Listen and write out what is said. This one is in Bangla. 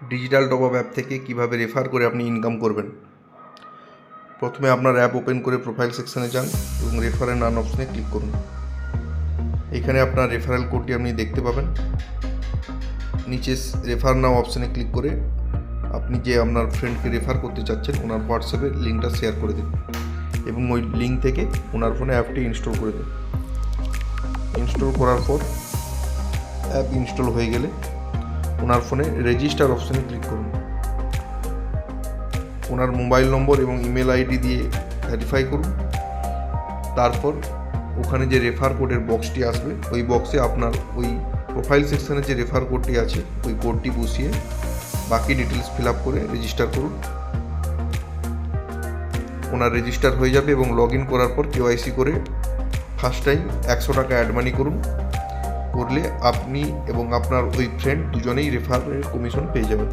ডিজিটাল টপ আপ অ্যাপ থেকে কিভাবে রেফার করে আপনি ইনকাম করবেন। প্রথমে আপনার অ্যাপ ওপেন করে প্রোফাইল সেকশনে যান এবং রেফার এন্ড আর্ন অপশনে ক্লিক করুন। এখানে আপনার রেফারেল কোডটি আপনি দেখতে পাবেন। নিচে রেফার নাও অপশনে ক্লিক করে আপনি যে আপনার ফ্রেন্ডকে রেফার করতে চাচ্ছেন ওনার হোয়াটসঅ্যাপে লিঙ্কটা শেয়ার করে দিন এবং ওই লিঙ্ক থেকে ওনার ফোনে অ্যাপটি ইনস্টল করে দিন। ইনস্টল করার পর অ্যাপ ইনস্টল হয়ে গেলে ওনার ফোনে রেজিস্টার অপশনে ক্লিক করুন। ওনার মোবাইল নম্বর এবং ইমেল আইডি দিয়ে ভেরিফাই করুন। তারপর ওখানে যে রেফার কোডের বক্সটি আসবে ওই বক্সে আপনার ওই প্রোফাইল সেকশনে যে রেফার কোডটি আছে ওই কোডটি বসিয়ে বাকি ডিটেলস ফিল আপ করে রেজিস্টার করুন। ওনার রেজিস্টার হয়ে যাবে এবং লগ ইন করার পর কেওয়াইসি করে ফার্স্ট টাইম 100 টাকা অ্যাড মানি করুন। করলে আপনি এবং আপনার ওই ফ্রেন্ড দুজনেই রেফারের কমিশন পেয়ে যাবেন।